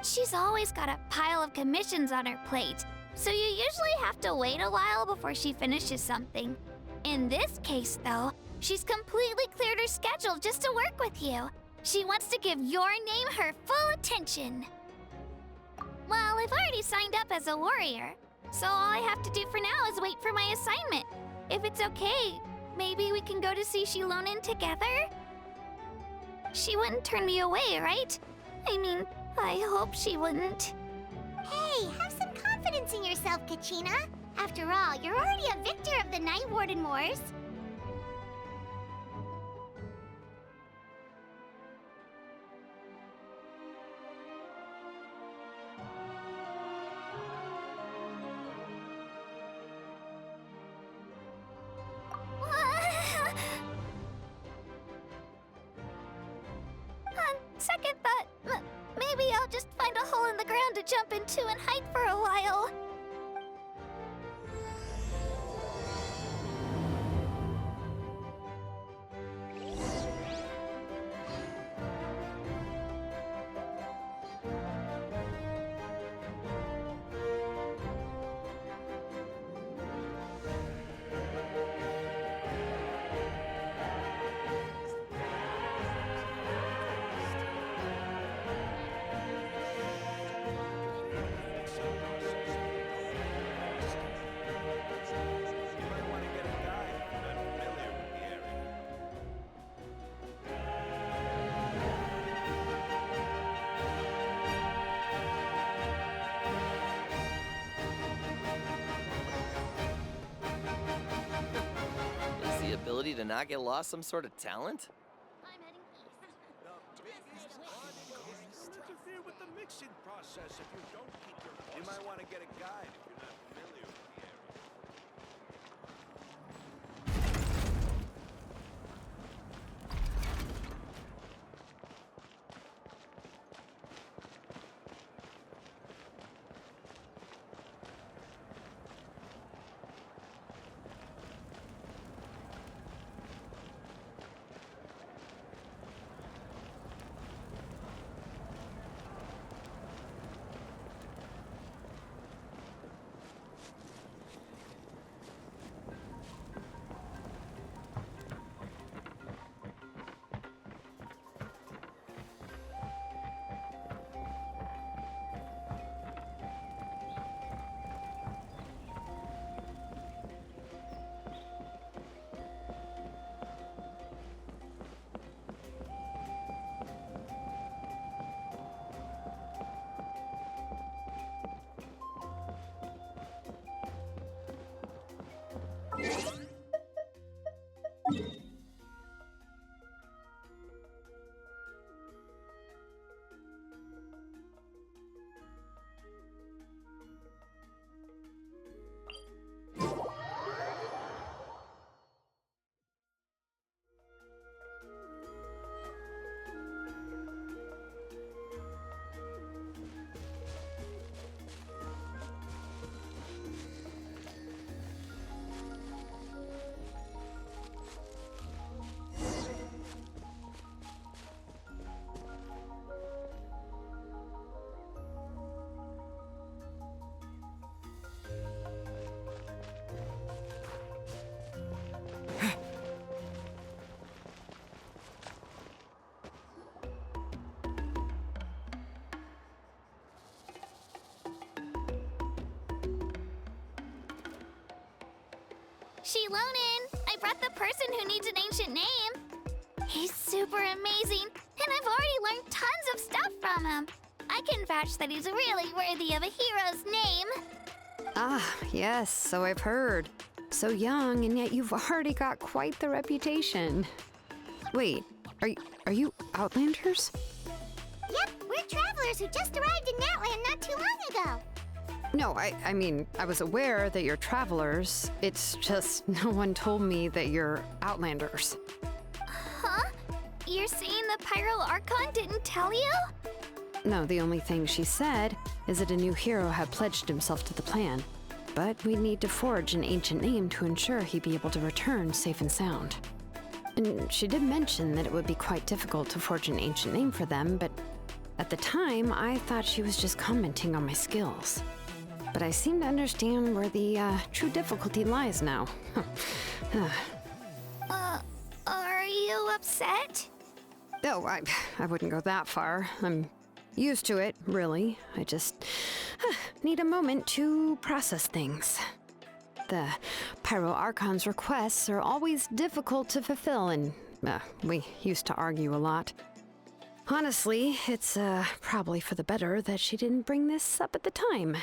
She's always got a pile of commissions on her plate, so you usually have to wait a while before she finishes something. In this case, though, she's completely cleared her schedule just to work with you. She wants to give your name her full attention. Well, I've already signed up as a warrior, so all I have to do for now is wait for my assignment. If it's okay, maybe we can go to see Shilonen together? She wouldn't turn me away, right? I mean, I hope she wouldn't. Hey, have some confidence in yourself, Kachina. After all, you're already a victor of the Night Warden Wars. On second thought, maybe I'll just find a hole in the ground to jump into and hide for a while. Is the ability to not get lost some sort of talent? I'm heading east. Interfere with the mixing process if you don't keep your voice. You might want to get a guide if you're not familiar with the area. Shilonen, I brought the person who needs an ancient name. He's super amazing, and I've already learned tons of stuff from him. I can vouch that he's really worthy of a hero's name. Ah, yes, so I've heard. So young, and yet you've already got quite the reputation. Wait, are you Outlanders? Yep, we're travelers who just arrived in Natland not too long ago. No, I mean, I was aware that you're travelers. It's just no one told me that you're Outlanders. Huh? You're saying the Pyro Archon didn't tell you? No, the only thing she said is that a new hero had pledged himself to the plan. But we'd need to forge an ancient name to ensure he'd be able to return safe and sound. And she did mention that it would be quite difficult to forge an ancient name for them, but At the time, I thought she was just commenting on my skills. But I seem to understand where the true difficulty lies now. Are you upset? Oh, I wouldn't go that far. I'm used to it, really. I just need a moment to process things. The Pyro Archon's requests are always difficult to fulfill, and we used to argue a lot. Honestly, it's probably for the better that she didn't bring this up at the time.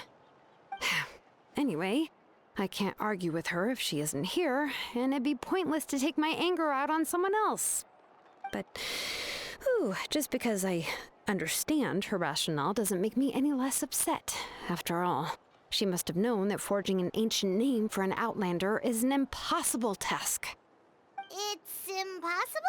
Anyway, I can't argue with her if she isn't here, and it'd be pointless to take my anger out on someone else. But, just because I understand her rationale doesn't make me any less upset. After all, she must have known that forging an ancient name for an Outlander is an impossible task. It's impossible?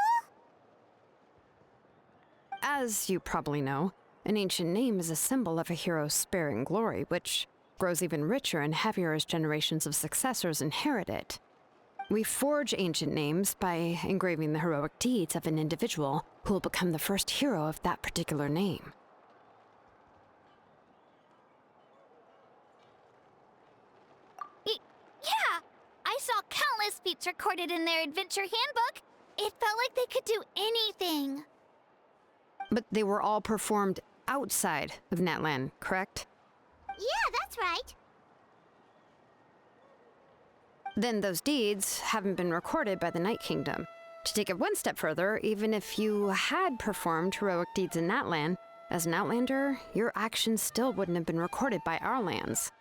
As you probably know, an ancient name is a symbol of a hero's spirit and glory, which grows even richer and heavier as generations of successors inherit it. We forge ancient names by engraving the heroic deeds of an individual who will become the first hero of that particular name. Yeah! I saw countless feats recorded in their adventure handbook. It felt like they could do anything. But they were all performed outside of Natlan, correct? Yeah, that's right. Then those deeds haven't been recorded by the Night Kingdom. To take it one step further, even if you had performed heroic deeds in Natlan, as an Outlander, your actions still wouldn't have been recorded by our lands.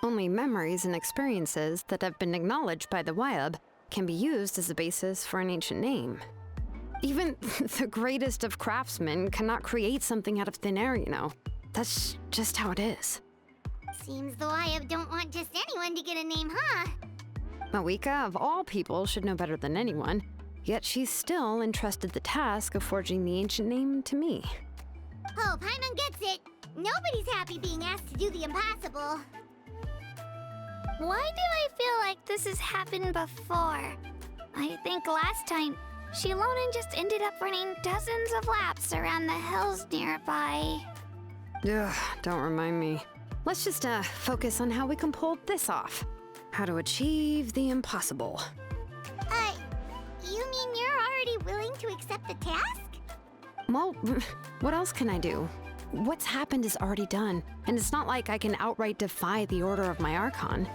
Only memories and experiences that have been acknowledged by the Wyab can be used as a basis for an ancient name. Even the greatest of craftsmen cannot create something out of thin air, you know. That's just how it is. Seems the Wyab don't want just anyone to get a name, huh? Mawika, of all people, should know better than anyone, yet she's still entrusted the task of forging the ancient name to me. Oh, Paimon gets it. Nobody's happy being asked to do the impossible. Why do I feel like this has happened before? I think last time, Shilonen just ended up running dozens of laps around the hills nearby. Ugh, don't remind me. Let's just focus on how we can pull this off. How to achieve the impossible. You mean you're already willing to accept the task? Well, what else can I do? What's happened is already done, and it's not like I can outright defy the order of my Archon.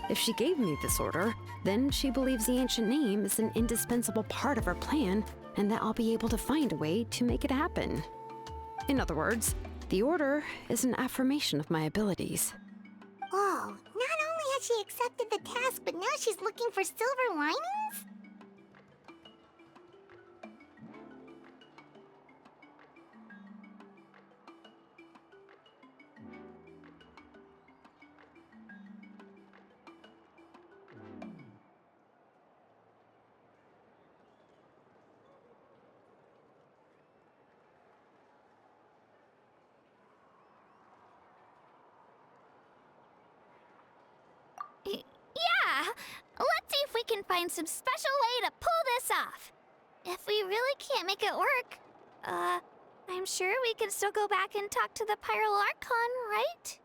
If she gave me this order, then she believes the ancient name is an indispensable part of her plan, and that I'll be able to find a way to make it happen. In other words, the order is an affirmation of my abilities. Oh, not only has she accepted the task, but now she's looking for silver linings? Yeah! Let's see if we can find some special way to pull this off. If we really can't make it work, I'm sure we can still go back and talk to the Pyro Archon, right?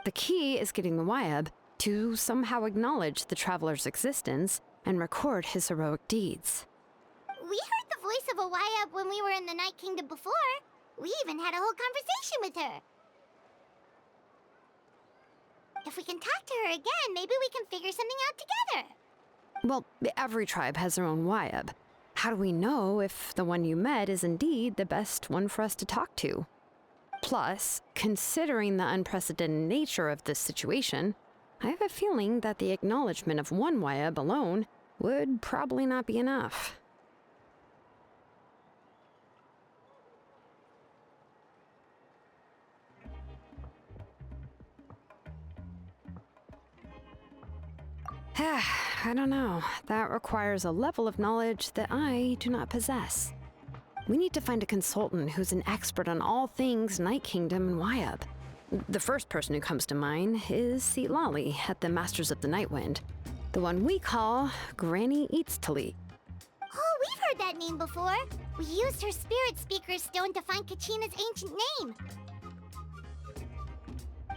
The key is getting the Wyab to somehow acknowledge the traveler's existence and record his heroic deeds. We heard the voice of a Wyab when we were in the Night Kingdom before. We even had a whole conversation with her. If we can talk to her again, maybe we can figure something out together. Well, every tribe has their own Wyab. How do we know if the one you met is indeed the best one for us to talk to? Plus, considering the unprecedented nature of this situation, I have a feeling that the acknowledgement of one Wyab alone would probably not be enough. I don't know. That requires a level of knowledge that I do not possess. We need to find a consultant who's an expert on all things Night Kingdom and Wyab. The first person who comes to mind is Lali at the Masters of the Nightwind, the one we call Granny Eats to Lead. Oh, we've heard heard that name before. We used her spirit speaker stone to find Kachina's ancient name.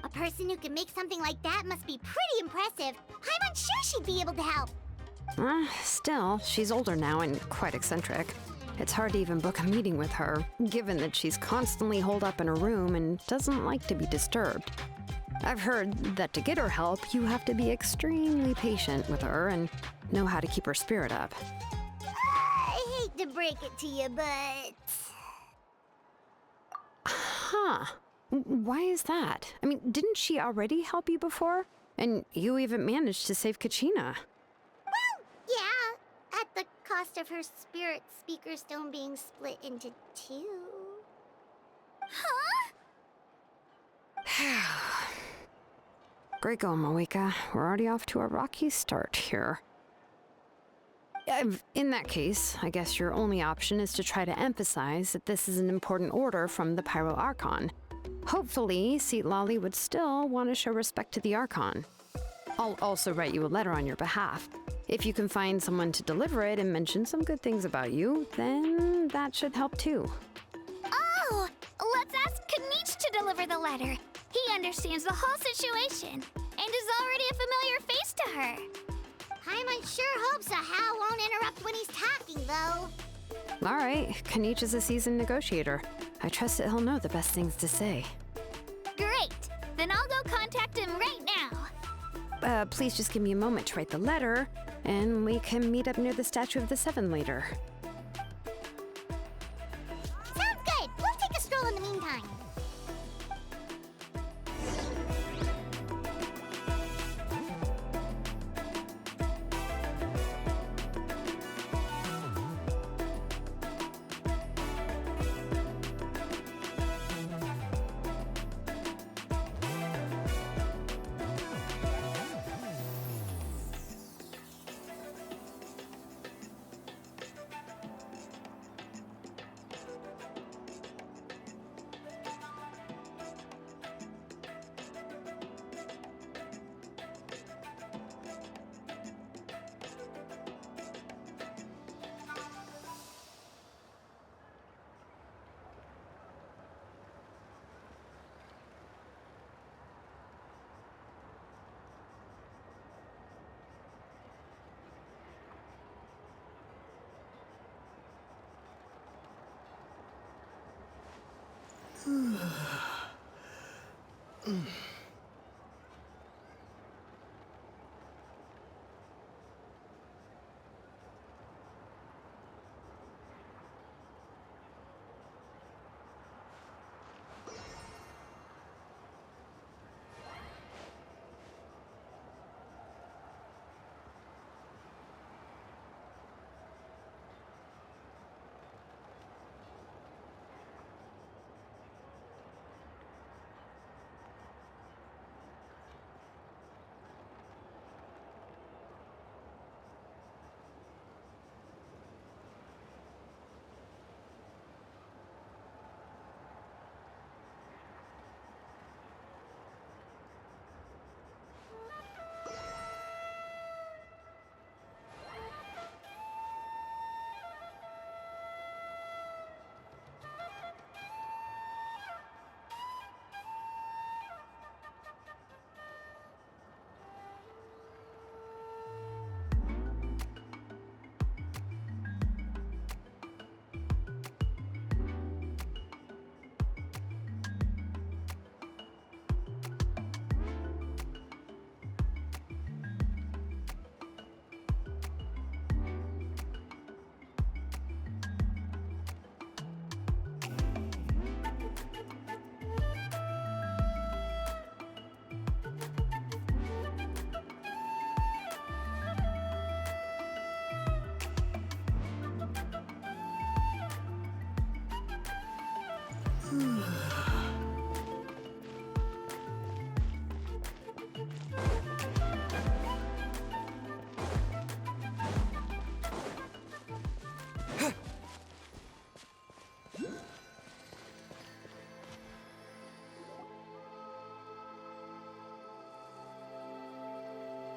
A person who can make something like that must be pretty impressive. I'm unsure she'd be able to help. Still, she's older now and quite eccentric. It's hard to even book a meeting with her, given that she's constantly holed up in her room and doesn't like to be disturbed. I've heard that to get her help, you have to be extremely patient with her and know how to keep her spirit up. I hate to break it to you, but... Huh. Why is that? I mean, didn't she already help you before? And you even managed to save Kachina. Well, yeah, at the cost of her spirit speaker stone being split into two. Huh? Great going, Moeka. We're already off to a rocky start here. In that case, I guess your only option is to try to emphasize that this is an important order from the Pyro Archon. Hopefully, Seat Lolly would still want to show respect to the Archon. I'll also write you a letter on your behalf. If you can find someone to deliver it and mention some good things about you, then that should help too. Oh, let's ask Kanich to deliver the letter. He understands the whole situation and is already a familiar face to her. Paimon sure hopes a Hal won't interrupt when he's talking, though. All right, Kanich is a seasoned negotiator. I trust that he'll know the best things to say. Great. Then I'll go contact him right now. Please just give me a moment to write the letter, and we can meet up near the Statue of the Seven later. Sounds good. We'll take a stroll in the meantime.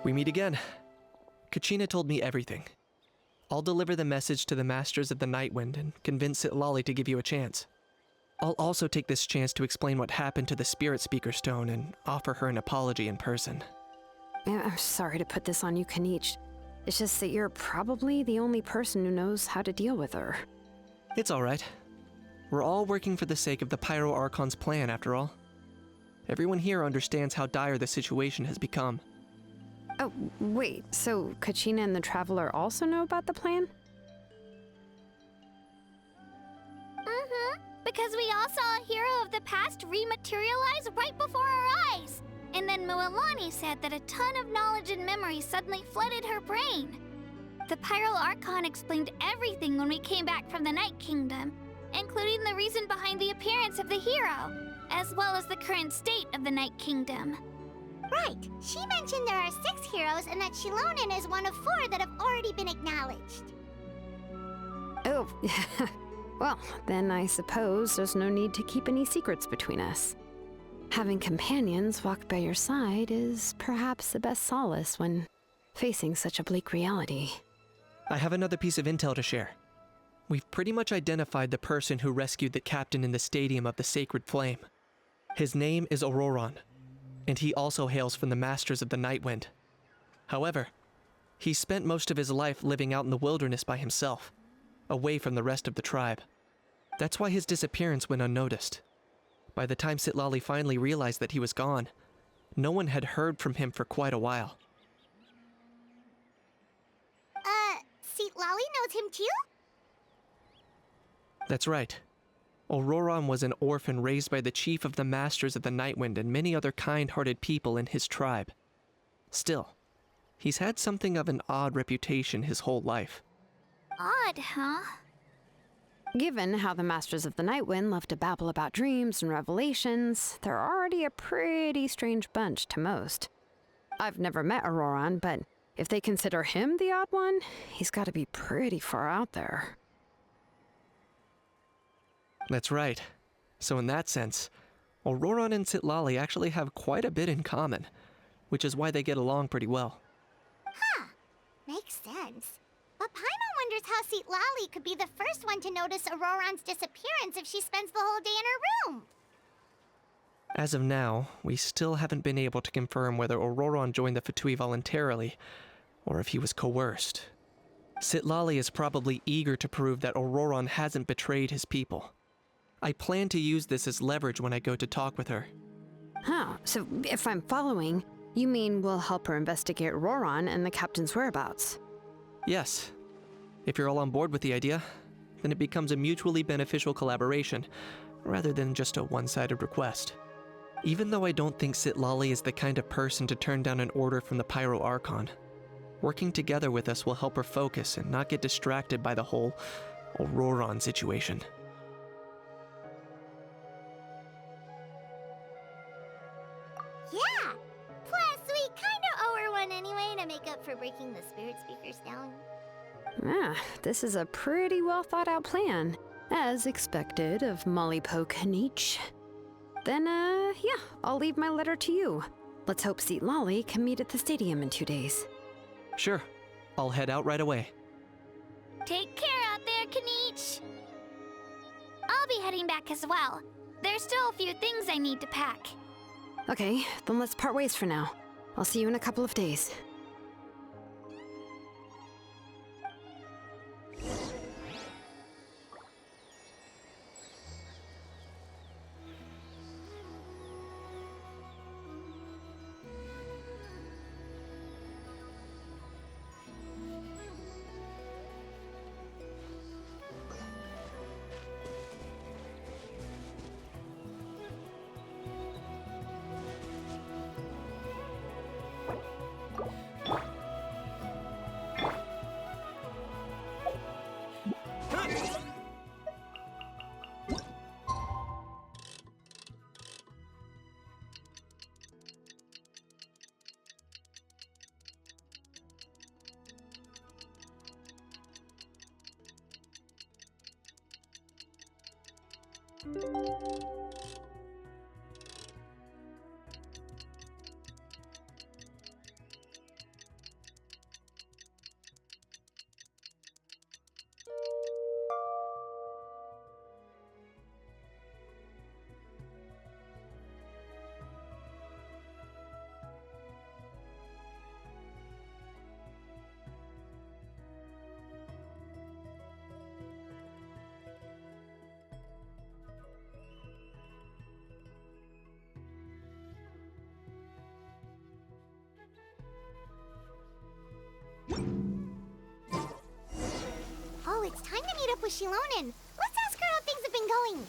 We meet again. Kachina told me everything. I'll deliver the message to the Masters of the Nightwind and convince Sitlali to give you a chance. I'll also take this chance to explain what happened to the Spirit Speaker Stone and offer her an apology in person. I'm sorry to put this on you, Kanich. It's just that you're probably the only person who knows how to deal with her. It's alright. We're all working for the sake of the Pyro Archon's plan, after all. Everyone here understands how dire the situation has become. Oh, wait, so Kachina and the Traveler also know about the plan? Mm-hmm. Because we all saw a hero of the past rematerialize right before our eyes. And then Mualani said that a ton of knowledge and memory suddenly flooded her brain. The Pyro Archon explained everything when we came back from the Night Kingdom, including the reason behind the appearance of the hero, as well as the current state of the Night Kingdom. Right. She mentioned there are 6 heroes and that Shilonen is one of 4 that have already been acknowledged. Oh, well, then I suppose there's no need to keep any secrets between us. Having companions walk by your side is perhaps the best solace when facing such a bleak reality. I have another piece of intel to share. We've pretty much identified the person who rescued the captain in the Stadium of the Sacred Flame. His name is Auroron, and he also hails from the Masters of the Nightwind. However, he spent most of his life living out in the wilderness by himself, away from the rest of the tribe. That's why his disappearance went unnoticed. By the time Sitlali finally realized that he was gone, no one had heard from him for quite a while. Lolly knows him too? That's right. Auroron was an orphan raised by the chief of the Masters of the Nightwind and many other kind-hearted people in his tribe. Still, he's had something of an odd reputation his whole life. Odd, huh? Given how the Masters of the Nightwind love to babble about dreams and revelations, they're already a pretty strange bunch to most. I've never met Auroron, but if they consider him the odd one, he's got to be pretty far out there. That's right. So in that sense, Auroron and Sitlali actually have quite a bit in common, which is why they get along pretty well. Huh. Makes sense. But Paimon wonders how Lolly could be the first one to notice Auroron's disappearance if she spends the whole day in her room. As of now, we still haven't been able to confirm whether Auroron joined the Fatui voluntarily, or if he was coerced. Sitlali is probably eager to prove that Auroron hasn't betrayed his people. I plan to use this as leverage when I go to talk with her. Huh, so if I'm following, you mean we'll help her investigate Auroron and the captain's whereabouts? Yes. If you're all on board with the idea, then it becomes a mutually beneficial collaboration, rather than just a one-sided request. Even though I don't think Sitlali is the kind of person to turn down an order from the Pyro Archon, working together with us will help her focus and not get distracted by the whole Auroron situation. Yeah. Plus, we kinda owe her one anyway to make up for breaking the Spirit Speaker's down. Ah, this is a pretty well thought out plan, as expected of Molly Poe Kanich. Then, yeah, I'll leave my letter to you. Let's hope Sitlali can meet at the stadium in 2 days. Sure. I'll head out right away. Take care out there, Kanich. I'll be heading back as well. There's still a few things I need to pack. Okay, then let's part ways for now. I'll see you in a couple of days. Shilonen. Let's ask her how things have been going.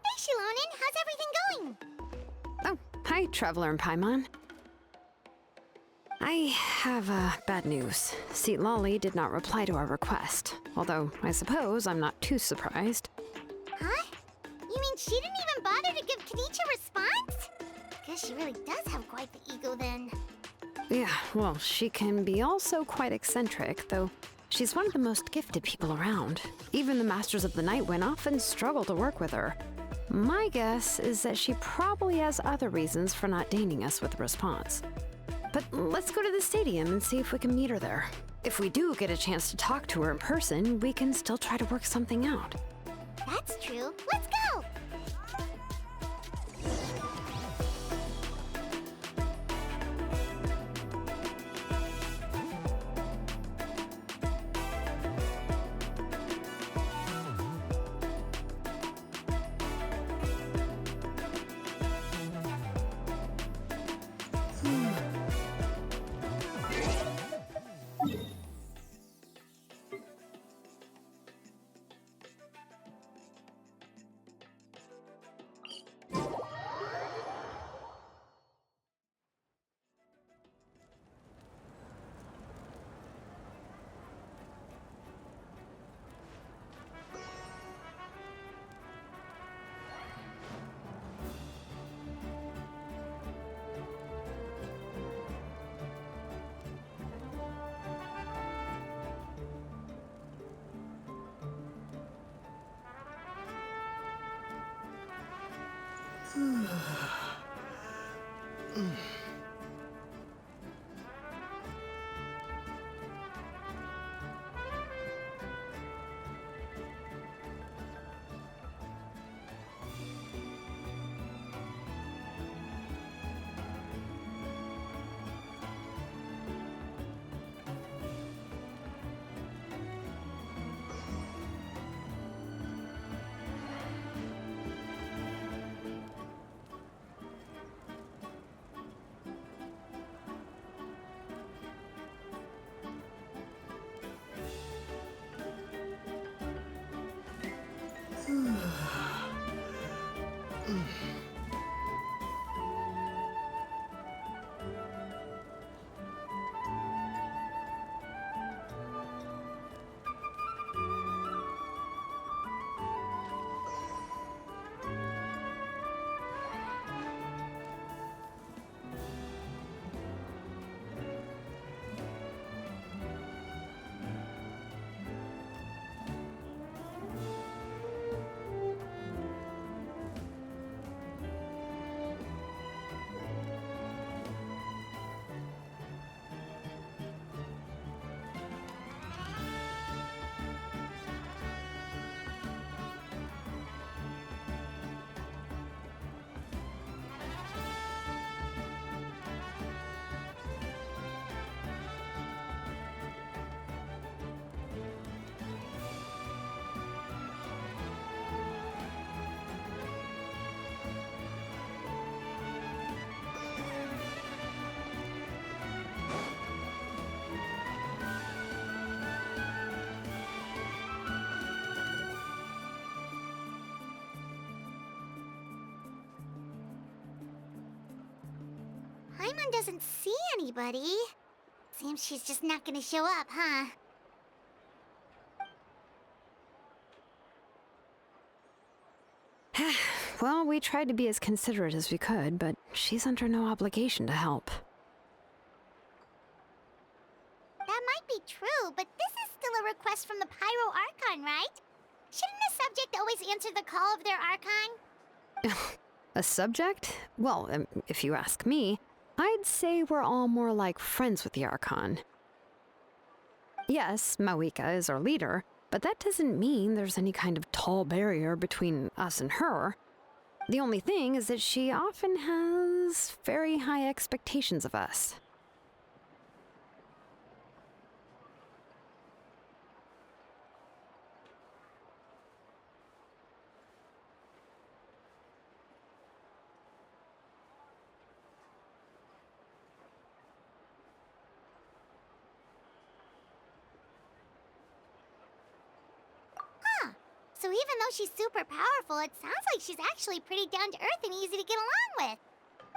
Hey, Shilonen, how's everything going? Oh, hi, Traveler and Paimon. I have bad news. Lali did not reply to our request, although I suppose I'm not too surprised. Huh? You mean she didn't even bother to give Kenichi a response? Guess she really does have quite the ego then. Yeah, well, she can be also quite eccentric, though she's one of the most gifted people around. Even the Masters of the Nightwind often struggle to work with her. My guess is that she probably has other reasons for not deigning us with a response. But let's go to the stadium and see if we can meet her there. If we do get a chance to talk to her in person, we can still try to work something out. That's true. Let's go! Paimon doesn't see anybody. Seems she's just not gonna show up, huh? Well, we tried to be as considerate as we could, but she's under no obligation to help. That might be true, but this is still a request from the Pyro Archon, right? Shouldn't a subject always answer the call of their Archon? A subject? Well, if you ask me, I'd say we're all more like friends with the Archon. Yes, Mawika is our leader, but that doesn't mean there's any kind of tall barrier between us and her. The only thing is that she often has very high expectations of us. So even though she's super powerful, it sounds like she's actually pretty down to earth and easy to get along with.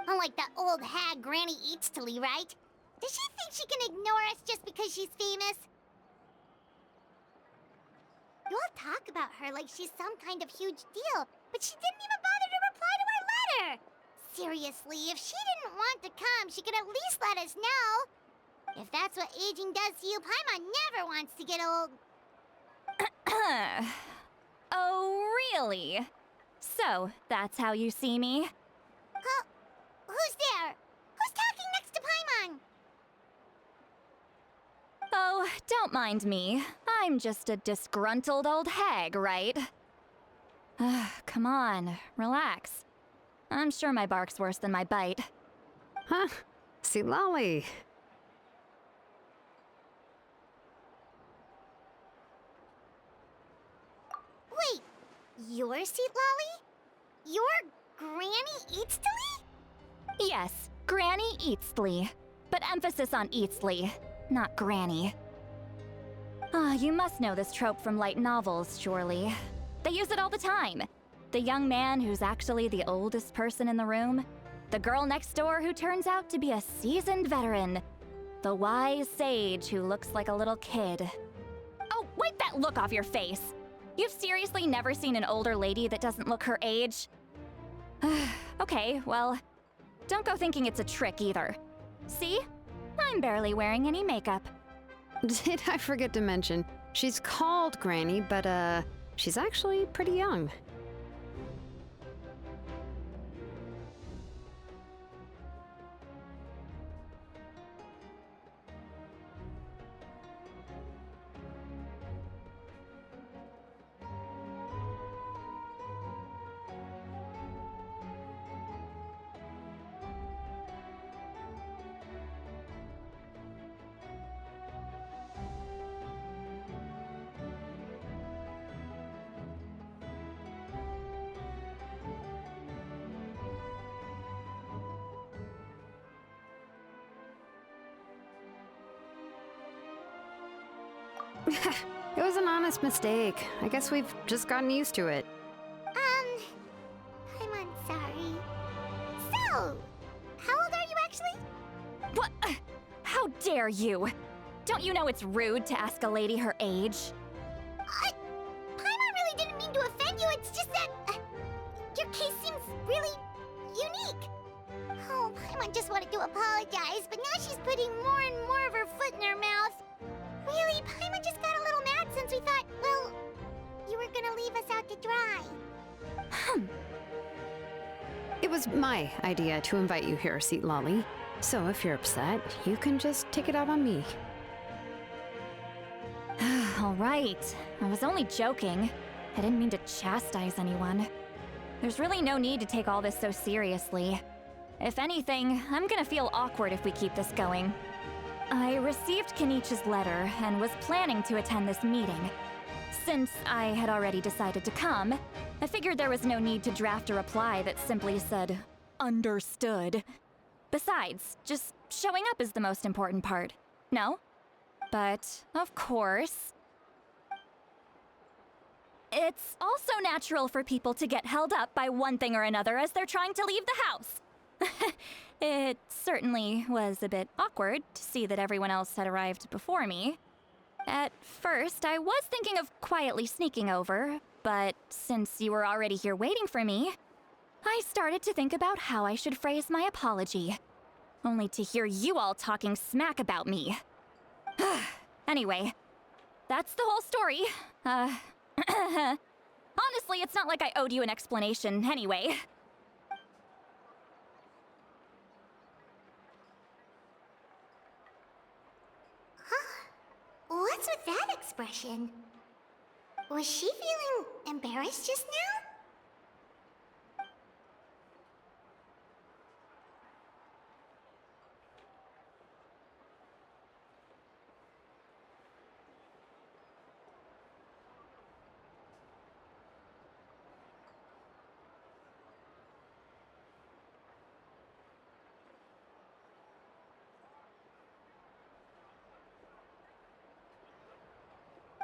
Unlike that old hag Granny Eatstily, right? Does she think she can ignore us just because she's famous? You all talk about her like she's some kind of huge deal, but she didn't even bother to reply to our letter! Seriously, if she didn't want to come, she could at least let us know. If that's what aging does to you, Paimon never wants to get old. Oh, really? So, that's how you see me? Huh? Who's there? Who's talking next to Paimon? Oh, don't mind me. I'm just a disgruntled old hag, right? Come on, relax. I'm sure my bark's worse than my bite. Huh? See, Lolly. Wait, you're Seat Lolly? You're Granny Eatstily? Yes, Granny Eatstly. But emphasis on Eatstly, not Granny. You must know this trope from light novels, surely. They use it all the time. The young man who's actually the oldest person in the room. The girl next door who turns out to be a seasoned veteran. The wise sage who looks like a little kid. Oh, wipe that look off your face! You've seriously never seen an older lady that doesn't look her age? Okay, well, don't go thinking it's a trick either. See? I'm barely wearing any makeup. Did I forget to mention, she's called Granny, but she's actually pretty young. It was an honest mistake. I guess we've just gotten used to it. I'm sorry. So, how old are you actually? What? How dare you? Don't you know it's rude to ask a lady her age? Paimon really didn't mean to offend you, it's just that your case seems really unique. Oh, Paimon just wanted to apologize, but now she's putting more and more of her foot in her mouth. Really, Paimon just got a little mad since we thought, well, you were gonna leave us out to dry. It was my idea to invite you here, Seat Lolly. So if you're upset, you can just take it out on me. All right. I was only joking. I didn't mean to chastise anyone. There's really no need to take all this so seriously. If anything, I'm gonna feel awkward if we keep this going. I received Kenichi's letter and was planning to attend this meeting. Since I had already decided to come, I figured there was no need to draft a reply that simply said, "Understood." Besides, just showing up is the most important part. No? But, of course, it's also natural for people to get held up by one thing or another as they're trying to leave the house. It certainly was a bit awkward to see that everyone else had arrived before me. At first, I was thinking of quietly sneaking over, but since you were already here waiting for me, I started to think about how I should phrase my apology, only to hear you all talking smack about me. Anyway, that's the whole story. Honestly, it's not like I owed you an explanation anyway. What's with that expression? Was she feeling embarrassed just now?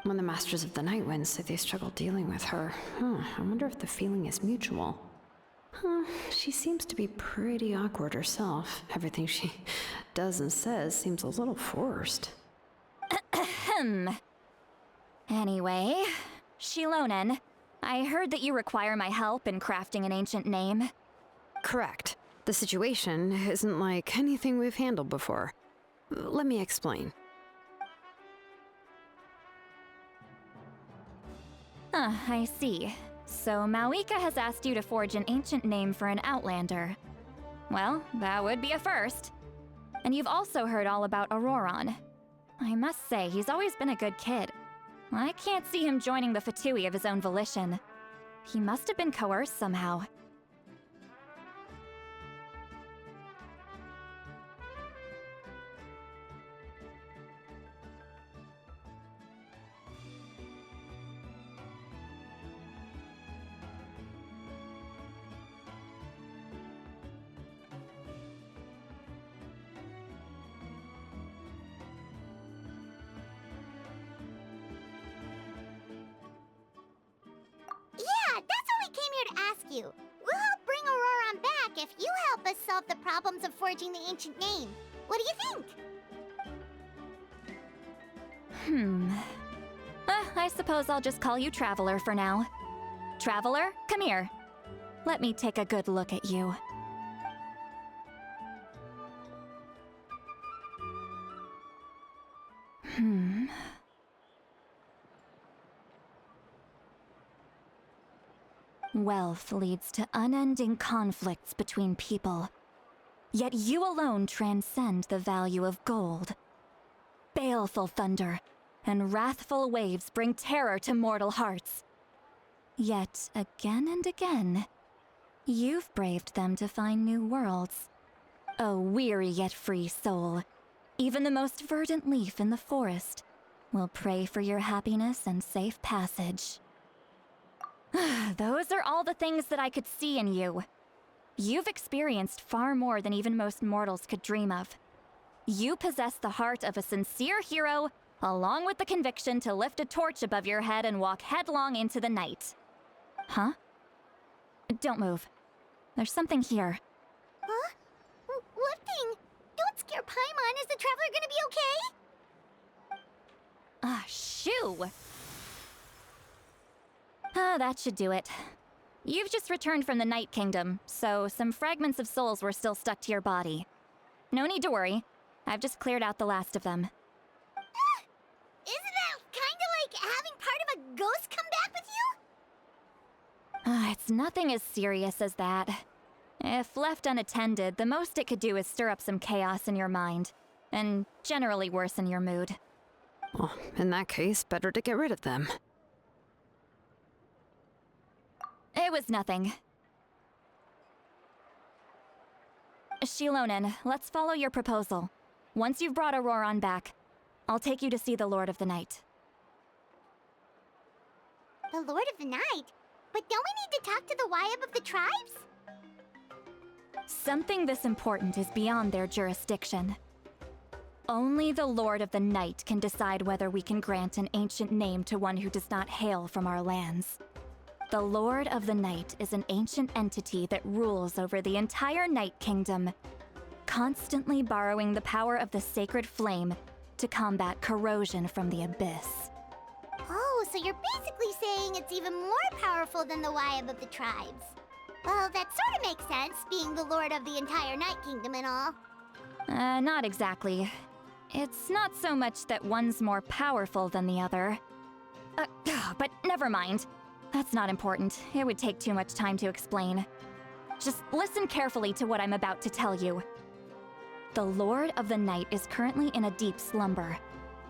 When the Masters of the Night Wind say they struggle dealing with her, I wonder if the feeling is mutual. She seems to be pretty awkward herself. Everything she does and says seems a little forced. Anyway, Shilonen, I heard that you require my help in crafting an ancient name. Correct. The situation isn't like anything we've handled before. Let me explain. I see. So Mawika has asked you to forge an ancient name for an Outlander. Well, that would be a first. And you've also heard all about Auroron. I must say, he's always been a good kid. I can't see him joining the Fatui of his own volition. He must have been coerced somehow. Yeah, that's what we came here to ask you. We'll help bring Auroron back if you help us solve the problems of forging the ancient name. What do you think? I suppose I'll just call you Traveler for now. Traveler, come here. Let me take a good look at you. Wealth leads to unending conflicts between people. Yet you alone transcend the value of gold. Baleful thunder and wrathful waves bring terror to mortal hearts. Yet again and again, you've braved them to find new worlds. O weary yet free soul, even the most verdant leaf in the forest will pray for your happiness and safe passage. Those are all the things that I could see in you. You've experienced far more than even most mortals could dream of. You possess the heart of a sincere hero, along with the conviction to lift a torch above your head and walk headlong into the night. Huh? Don't move. There's something here. Huh? What thing? Don't scare Paimon. Is the Traveler gonna be okay? Shoo! That should do it. You've just returned from the Night Kingdom, so some fragments of souls were still stuck to your body. No need to worry. I've just cleared out the last of them. Isn't that kinda like having part of a ghost come back with you? It's nothing as serious as that. If left unattended, the most it could do is stir up some chaos in your mind, and generally worsen your mood. Well, in that case, better to get rid of them. It was nothing. Shilonen, let's follow your proposal. Once you've brought Auroron back, I'll take you to see the Lord of the Night. The Lord of the Night? But don't we need to talk to the Wyab of the tribes? Something this important is beyond their jurisdiction. Only the Lord of the Night can decide whether we can grant an ancient name to one who does not hail from our lands. The Lord of the Night is an ancient entity that rules over the entire Night Kingdom, constantly borrowing the power of the sacred flame to combat corrosion from the abyss. Oh, so you're basically saying it's even more powerful than the Wyab of the tribes. Well, that sort of makes sense, being the lord of the entire Night Kingdom and all. Not exactly. It's not so much that one's more powerful than the other. But never mind. That's not important. It would take too much time to explain. Just listen carefully to what I'm about to tell you. The Lord of the Night is currently in a deep slumber,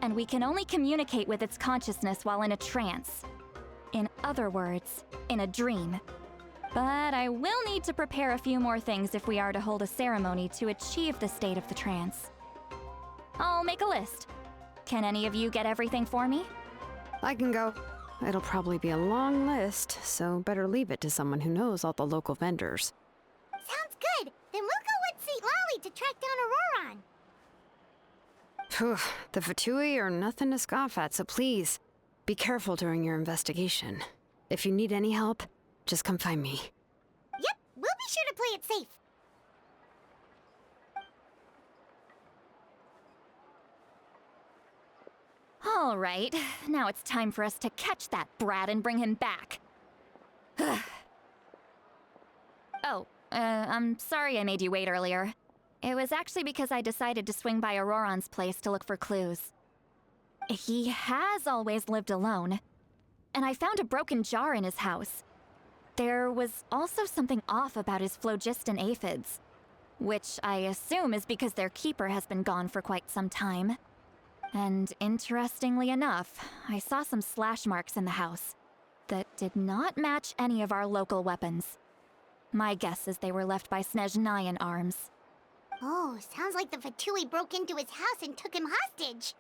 and we can only communicate with its consciousness while in a trance. In other words, in a dream. But I will need to prepare a few more things if we are to hold a ceremony to achieve the state of the trance. I'll make a list. Can any of you get everything for me? I can go. It'll probably be a long list, so better leave it to someone who knows all the local vendors. Sounds good. Then we'll go with St. Lolly to track down Auroron. Phew, the Fatui are nothing to scoff at, so please, be careful during your investigation. If you need any help, just come find me. Yep, we'll be sure to play it safe. All right, now it's time for us to catch that brat and bring him back. I'm sorry I made you wait earlier. It was actually because I decided to swing by Auroron's place to look for clues. He has always lived alone, and I found a broken jar in his house. There was also something off about his phlogiston aphids, which I assume is because their keeper has been gone for quite some time. And interestingly enough, I saw some slash marks in the house that did not match any of our local weapons. My guess is they were left by Snezhnayan arms. Oh, sounds like the Fatui broke into his house and took him hostage.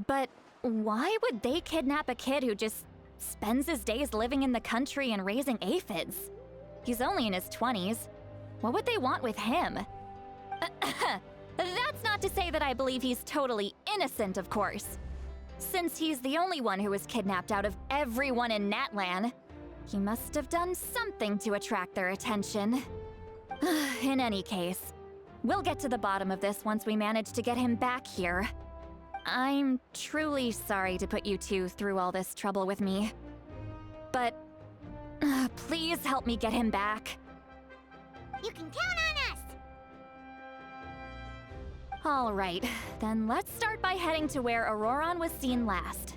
But why would they kidnap a kid who just spends his days living in the country and raising aphids? He's only in his 20s. What would they want with him? That's not to say that I believe he's totally innocent, of course. Since he's the only one who was kidnapped out of everyone in Natlan, he must have done something to attract their attention. In any case, we'll get to the bottom of this once we manage to get him back here. I'm truly sorry to put you two through all this trouble with me. But please help me get him back. You can count on us! All right, then let's start by heading to where Auroron was seen last.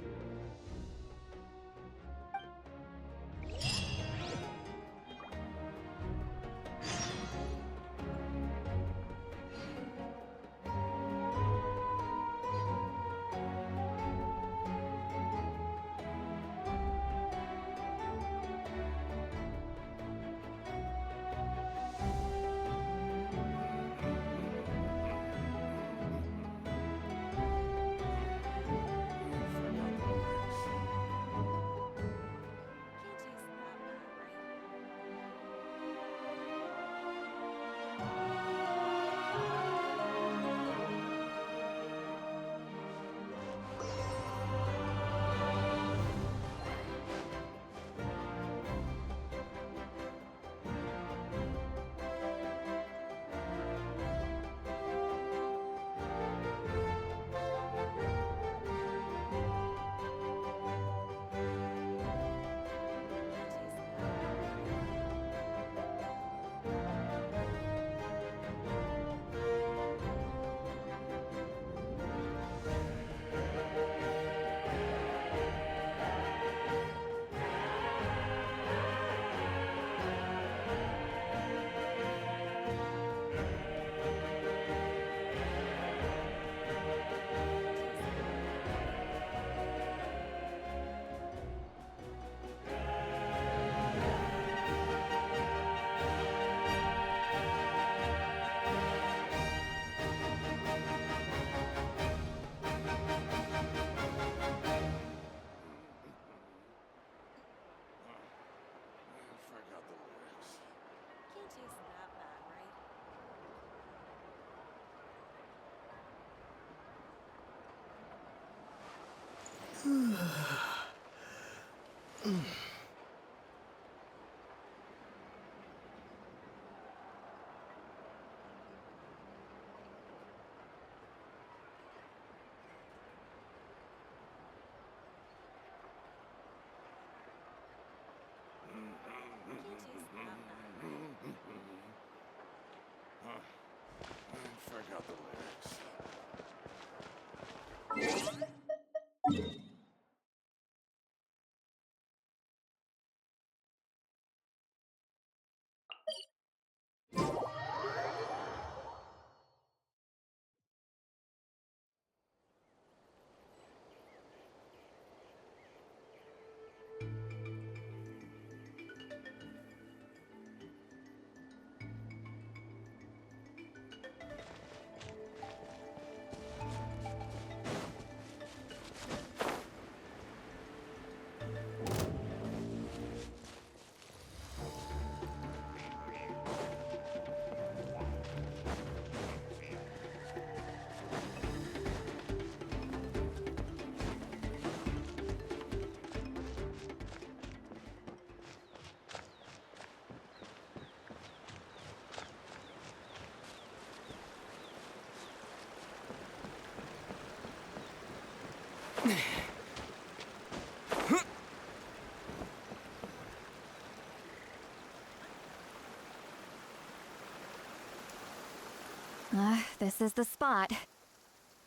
This is the spot.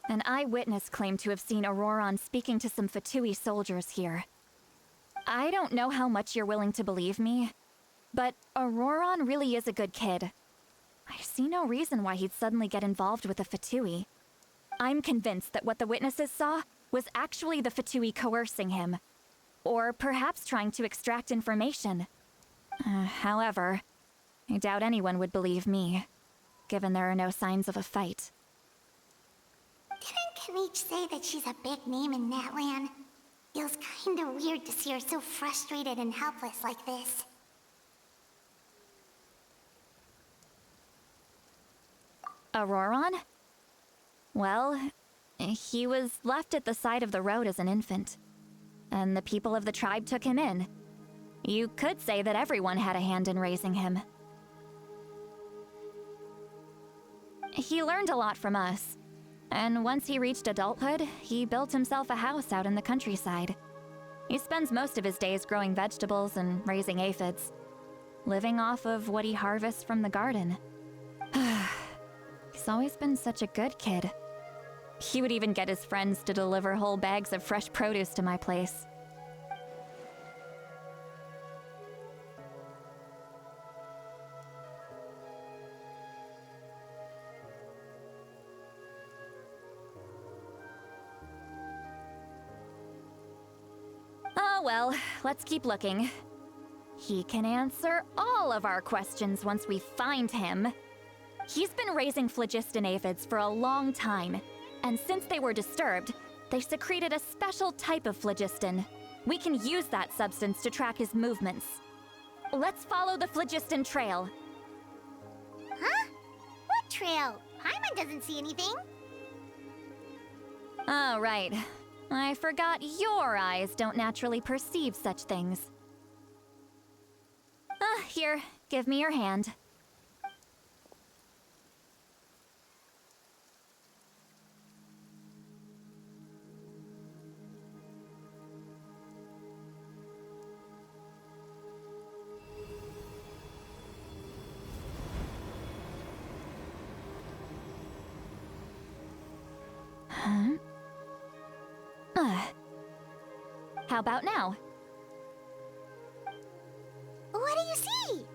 An eyewitness claimed to have seen Auroron speaking to some Fatui soldiers here. I don't know how much you're willing to believe me, but Auroron really is a good kid. I see no reason why he'd suddenly get involved with the Fatui. I'm convinced that what the witnesses saw was actually the Fatui coercing him, or perhaps trying to extract information. However, I doubt anyone would believe me, given there are no signs of a fight. Didn't Kanich say that she's a big name in Natlan? Feels kinda weird to see her so frustrated and helpless like this. Auroron? Well, he was left at the side of the road as an infant, and the people of the tribe took him in. You could say that everyone had a hand in raising him. He learned a lot from us, and once he reached adulthood, he built himself a house out in the countryside. He spends most of his days growing vegetables and raising aphids, living off of what he harvests from the garden. He's always been such a good kid. He would even get his friends to deliver whole bags of fresh produce to my place. Oh well, let's keep looking. He can answer all of our questions once we find him. He's been raising phlogiston aphids for a long time, and since they were disturbed, they secreted a special type of phlogiston. We can use that substance to track his movements. Let's follow the phlogiston trail. Huh? What trail? Paimon doesn't see anything. Oh, right. I forgot your eyes don't naturally perceive such things. Here, give me your hand. How about now? What do you see?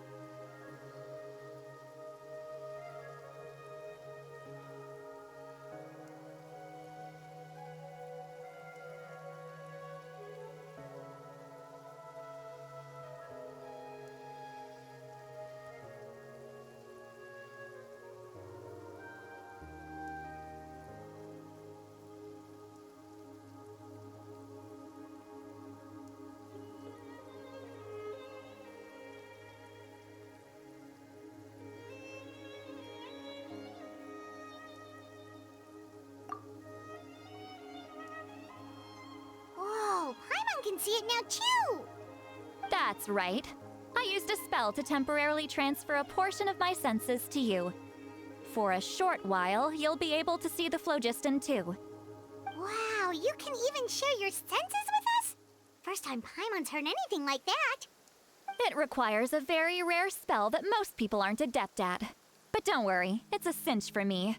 Whoa, Paimon can see it now too! That's right. I used a spell to temporarily transfer a portion of my senses to you. For a short while, you'll be able to see the phlogiston too. Wow, you can even share your senses with us? First time Paimon's heard anything like that. It requires a very rare spell that most people aren't adept at. But don't worry, it's a cinch for me.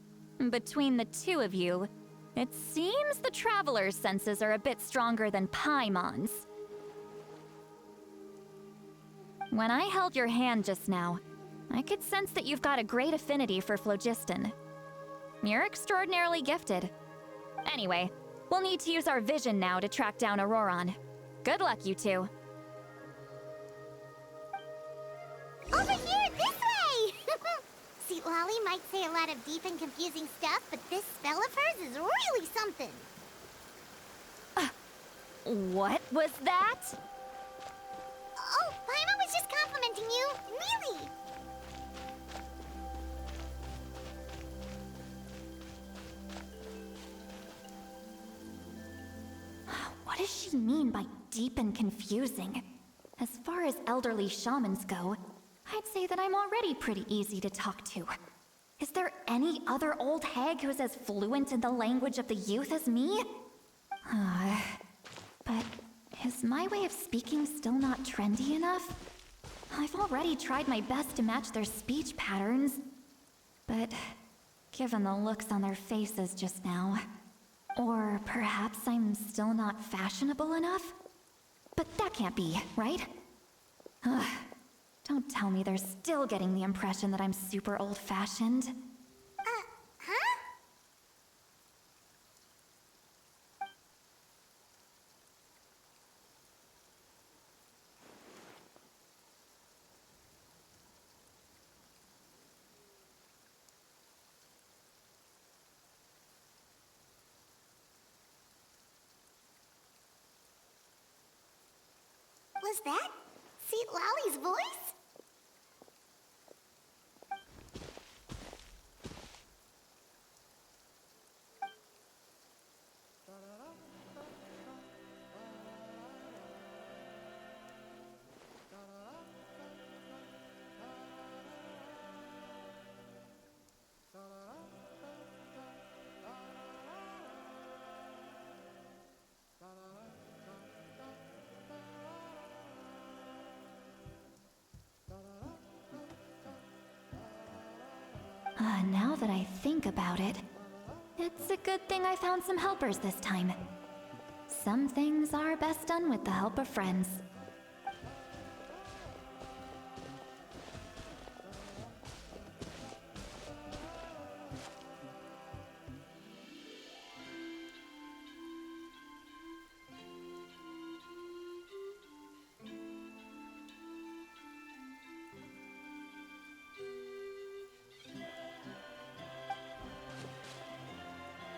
Between the two of you, it seems the Traveler's senses are a bit stronger than Paimon's. When I held your hand just now, I could sense that you've got a great affinity for phlogiston. You're extraordinarily gifted. Anyway, we'll need to use our vision now to track down Auroron. Good luck, you two. Over here, this way! See, Lolly might say a lot of deep and confusing stuff, but this spell of hers is really something. What was that? Oh, Paimon was just complimenting you. Really. What does she mean by deep and confusing? As far as elderly shamans go, I'd say that I'm already pretty easy to talk to. Is there any other old hag who's as fluent in the language of the youth as me? But is my way of speaking still not trendy enough? I've already tried my best to match their speech patterns. But given the looks on their faces just now, or perhaps I'm still not fashionable enough? But that can't be, right? Ugh. Don't tell me they're still getting the impression that I'm super old-fashioned. Huh? Was that Seat Lolly's voice? Now that I think about it, it's a good thing I found some helpers this time. Some things are best done with the help of friends.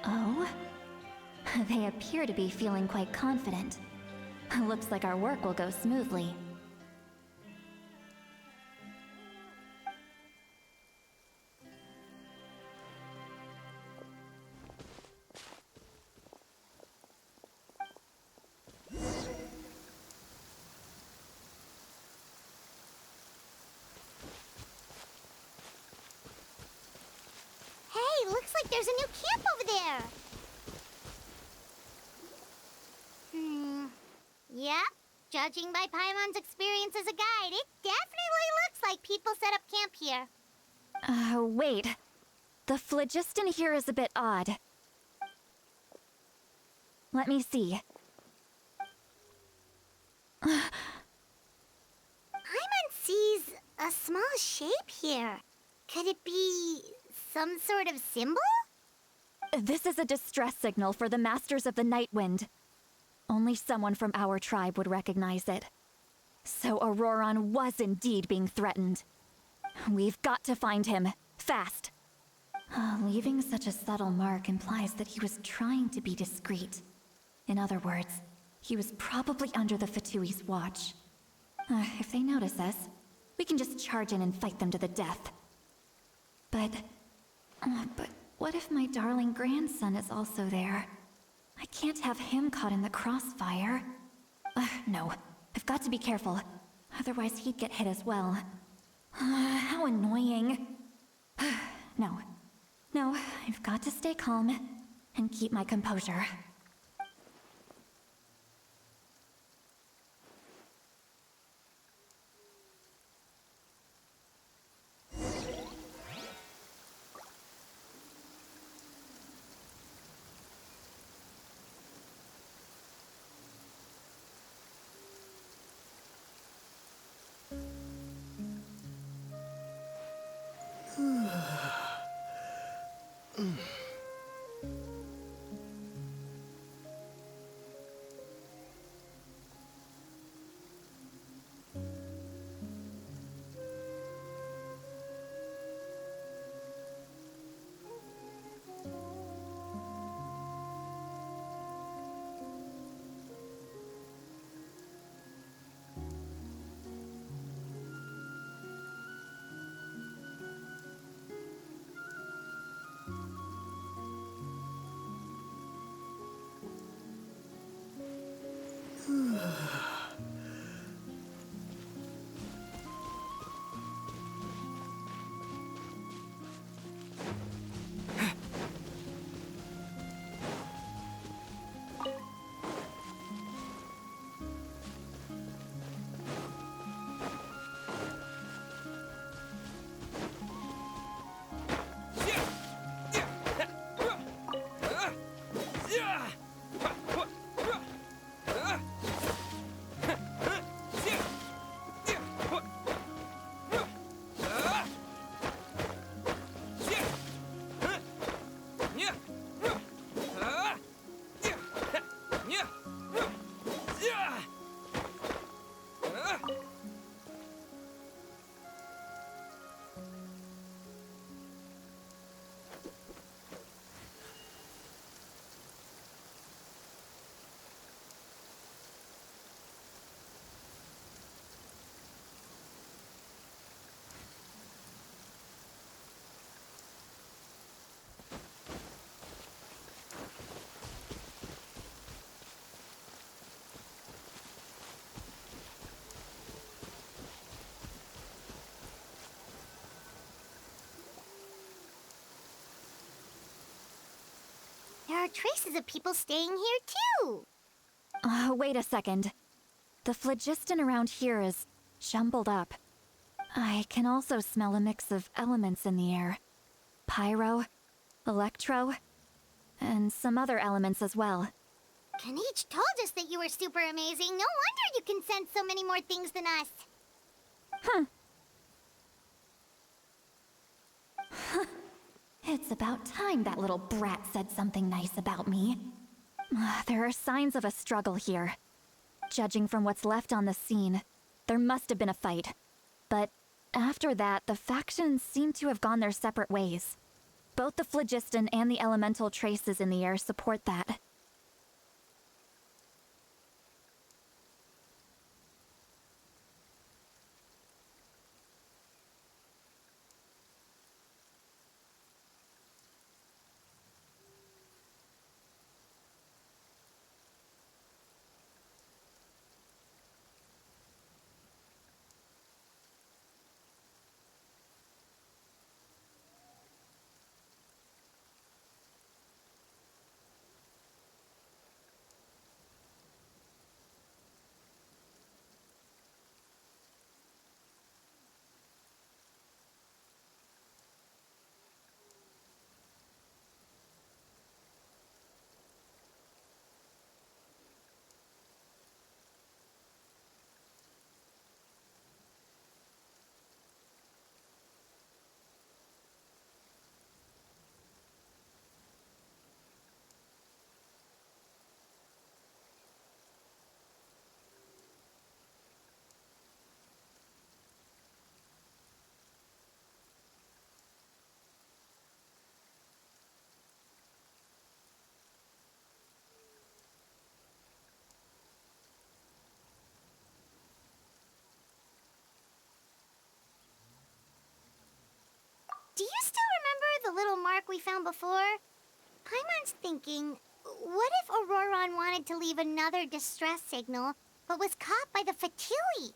Oh? They appear to be feeling quite confident. Looks like our work will go smoothly. Hey, looks like there's a new camp over there. Yep. Judging by Paimon's experience as a guide, it definitely looks like people set up camp here. Wait. The phlogiston here is a bit odd. Let me see. Paimon sees a small shape here. Could it be some sort of symbol? This is a distress signal for the Masters of the Night Wind. Only someone from our tribe would recognize it. So Auroron was indeed being threatened. We've got to find him, fast. Leaving such a subtle mark implies that he was trying to be discreet. In other words, he was probably under the Fatui's watch. If they notice us, we can just charge in and fight them to the death. But what if my darling grandson is also there? I can't have him caught in the crossfire. No, I've got to be careful. Otherwise he'd get hit as well. How annoying. No, I've got to stay calm and keep my composure. are traces of people staying here too. Wait a second. The phlogiston around here is jumbled up. I can also smell a mix of elements in the air. Pyro, electro, and some other elements as well. Kanich told us that you were super amazing. No wonder you can sense so many more things than us. It's about time that little brat said something nice about me. There are signs of a struggle here. Judging from what's left on the scene, there must have been a fight. But after that, the factions seem to have gone their separate ways. Both the phlogiston and the elemental traces in the air support that. Do you still remember the little mark we found before? Paimon's thinking, what if Auroron wanted to leave another distress signal, but was caught by the Fatui?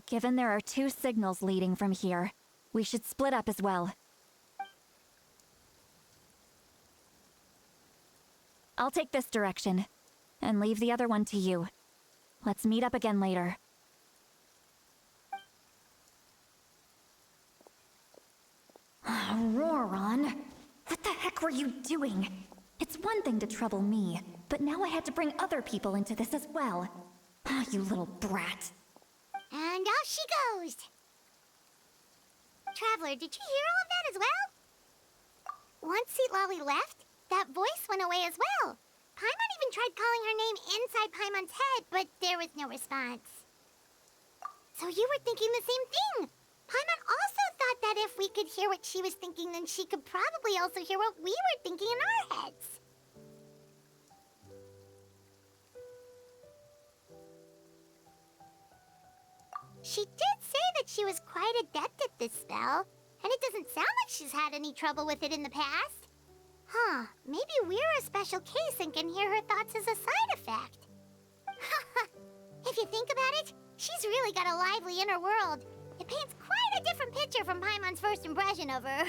Given there are two signals leading from here, we should split up as well. I'll take this direction, and leave the other one to you. Let's meet up again later. Auroron, what the heck were you doing? It's one thing to trouble me, but now I had to bring other people into this as well. You little brat. And off she goes. Traveler, did you hear all of that as well? Once Seatlolly left, that voice went away as well. Paimon even tried calling her name inside Paimon's head, but there was no response. So you were thinking the same thing. Paimon also thought that if we could hear what she was thinking, then she could probably also hear what we were thinking in our heads. She did say that she was quite adept at this spell, and it doesn't sound like she's had any trouble with it in the past. Huh, maybe we're a special case and can hear her thoughts as a side effect. If you think about it, she's really got a lively inner world. It paints quite a different picture from Paimon's first impression of her.